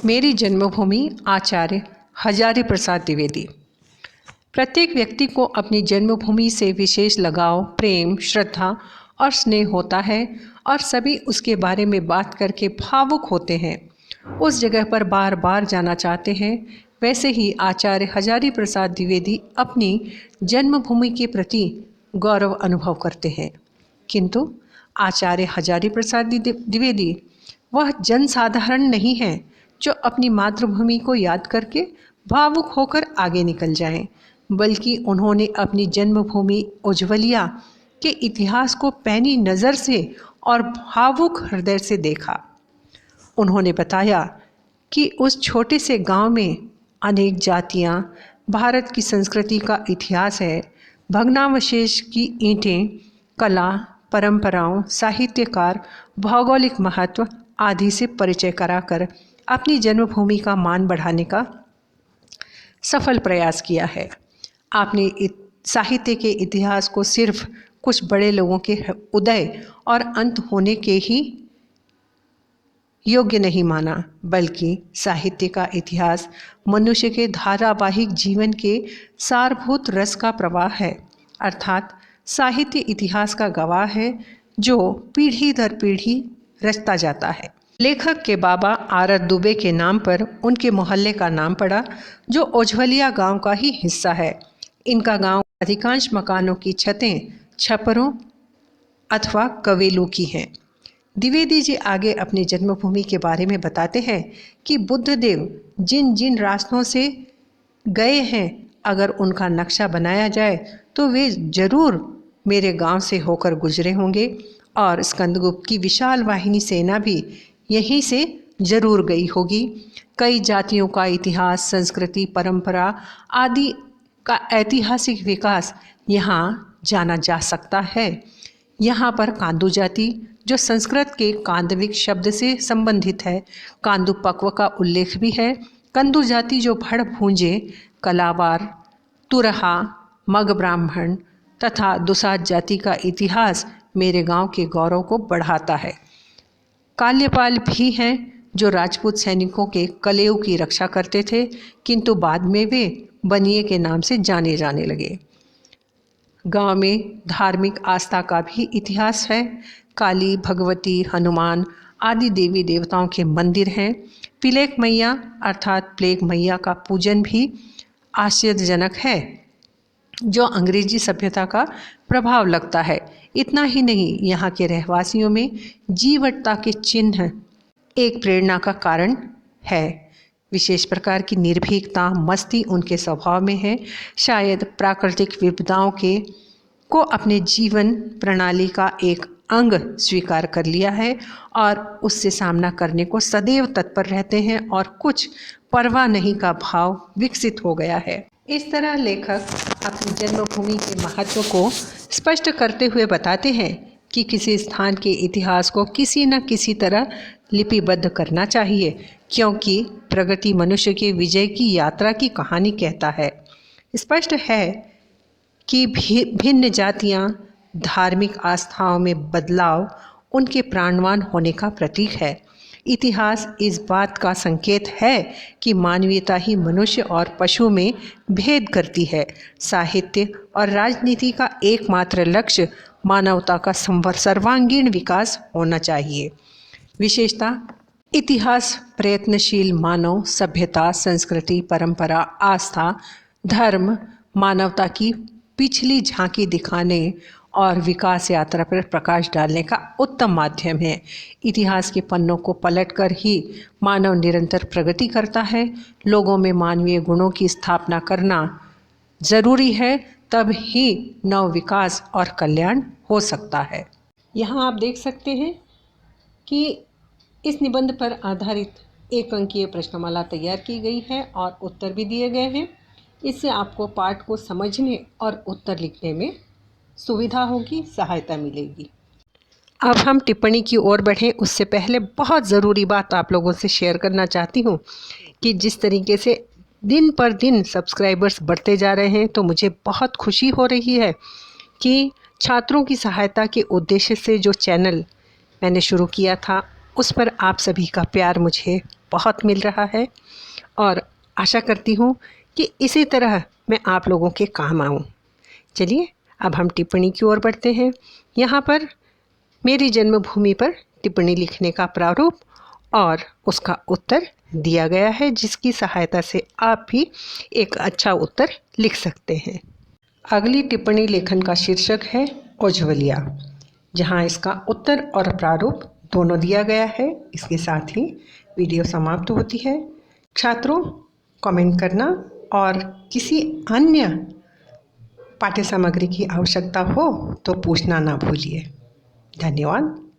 मेरी जन्मभूमि आचार्य हजारी प्रसाद द्विवेदी। प्रत्येक व्यक्ति को अपनी जन्मभूमि से विशेष लगाव, प्रेम, श्रद्धा और स्नेह होता है और सभी उसके बारे में बात करके भावुक होते हैं, उस जगह पर बार बार जाना चाहते हैं। वैसे ही आचार्य हजारी प्रसाद द्विवेदी अपनी जन्मभूमि के प्रति गौरव अनुभव करते हैं। किंतु आचार्य हजारी प्रसाद द्विवेदी वह जनसाधारण नहीं है जो अपनी मातृभूमि को याद करके भावुक होकर आगे निकल जाएं, बल्कि उन्होंने अपनी जन्मभूमि उज्ज्वलिया के इतिहास को पैनी नज़र से और भावुक हृदय से देखा। उन्होंने बताया कि उस छोटे से गांव में अनेक जातियां, भारत की संस्कृति का इतिहास है, भग्नावशेष की ईंटें, कला, परंपराओं, साहित्यकार, भौगोलिक महत्व आदि से परिचय कराकर अपनी जन्मभूमि का मान बढ़ाने का सफल प्रयास किया है। आपने साहित्य के इतिहास को सिर्फ कुछ बड़े लोगों के उदय और अंत होने के ही योग्य नहीं माना, बल्कि साहित्य का इतिहास मनुष्य के धारावाहिक जीवन के सारभूत रस का प्रवाह है। अर्थात साहित्य इतिहास का गवाह है जो पीढ़ी दर पीढ़ी रचता जाता है। लेखक के बाबा आरत दुबे के नाम पर उनके मोहल्ले का नाम पड़ा, जो उज्ज्वलिया गांव का ही हिस्सा है। इनका गांव अधिकांश मकानों की छतें छपरों अथवा कवेलों की हैं। द्विवेदी जी आगे अपनी जन्मभूमि के बारे में बताते हैं कि बुद्धदेव जिन जिन रास्तों से गए हैं, अगर उनका नक्शा बनाया जाए तो वे जरूर मेरे गांव से होकर गुजरे होंगे, और स्कंदगुप्त की विशाल वाहिनी सेना भी यहीं से जरूर गई होगी। कई जातियों का इतिहास, संस्कृति, परंपरा आदि का ऐतिहासिक विकास यहाँ जाना जा सकता है। यहाँ पर कांदू जाति, जो संस्कृत के कांदविक शब्द से संबंधित है, कांदू पक्व का उल्लेख भी है। कंदू जाति जो भड़ भूंजे, कलावार, तुरहा, मग ब्राह्मण तथा दुसाध जाति का इतिहास मेरे गांव के गौरव को बढ़ाता है। काल्यपाल भी हैं जो राजपूत सैनिकों के कलेऊ की रक्षा करते थे, किंतु बाद में वे बनिए के नाम से जाने जाने लगे। गांव में धार्मिक आस्था का भी इतिहास है। काली, भगवती, हनुमान आदि देवी देवताओं के मंदिर हैं। पिलेक मैया अर्थात प्लेग मैया का पूजन भी आश्चर्यजनक है, जो अंग्रेजी सभ्यता का प्रभाव लगता है। इतना ही नहीं, यहाँ के रहवासियों में जीवटता के चिन्ह एक प्रेरणा का कारण है। विशेष प्रकार की निर्भीकता, मस्ती उनके स्वभाव में है। शायद प्राकृतिक विपदाओं को अपने जीवन प्रणाली का एक अंग स्वीकार कर लिया है और उससे सामना करने को सदैव तत्पर रहते हैं, और कुछ परवाह नहीं का भाव विकसित हो गया है। इस तरह लेखक अपनी जन्मभूमि के महत्व को स्पष्ट करते हुए बताते हैं कि किसी स्थान के इतिहास को किसी न किसी तरह लिपिबद्ध करना चाहिए, क्योंकि प्रगति मनुष्य के विजय की यात्रा की कहानी कहता है। स्पष्ट है कि भिन्न जातियां, धार्मिक आस्थाओं में बदलाव उनके प्राणवान होने का प्रतीक है। इतिहास इस बात का संकेत है कि मानवीयता ही मनुष्य और पशु में भेद करती है। साहित्य और राजनीति का एकमात्र लक्ष्य मानवता का सर्वांगीण विकास होना चाहिए। विशेषता इतिहास प्रयत्नशील मानव सभ्यता, संस्कृति, परंपरा, आस्था, धर्म, मानवता की पिछली झांकी दिखाने और विकास यात्रा पर प्रकाश डालने का उत्तम माध्यम है। इतिहास के पन्नों को पलटकर ही मानव निरंतर प्रगति करता है। लोगों में मानवीय गुणों की स्थापना करना जरूरी है, तब ही नव विकास और कल्याण हो सकता है। यहाँ आप देख सकते हैं कि इस निबंध पर आधारित एक अंकीय प्रश्नमाला तैयार की गई है और उत्तर भी दिए गए हैं। इससे आपको पाठ को समझने और उत्तर लिखने में सुविधा होगी, सहायता मिलेगी। अब हम टिप्पणी की ओर बढ़ें, उससे पहले बहुत ज़रूरी बात आप लोगों से शेयर करना चाहती हूँ कि जिस तरीके से दिन पर दिन सब्सक्राइबर्स बढ़ते जा रहे हैं, तो मुझे बहुत खुशी हो रही है कि छात्रों की सहायता के उद्देश्य से जो चैनल मैंने शुरू किया था, उस पर आप सभी का प्यार मुझे बहुत मिल रहा है और आशा करती हूँ कि इसी तरह मैं आप लोगों के काम आऊँ। चलिए अब हम टिप्पणी की ओर बढ़ते हैं। यहाँ पर मेरी जन्मभूमि पर टिप्पणी लिखने का प्रारूप और उसका उत्तर दिया गया है, जिसकी सहायता से आप भी एक अच्छा उत्तर लिख सकते हैं। अगली टिप्पणी लेखन का शीर्षक है उज्ज्वलिया, जहाँ इसका उत्तर और प्रारूप दोनों दिया गया है। इसके साथ ही वीडियो समाप्त होती है। छात्रों, कमेंट करना और किसी अन्य पाठ्य सामग्री की आवश्यकता हो तो पूछना ना भूलिए। धन्यवाद।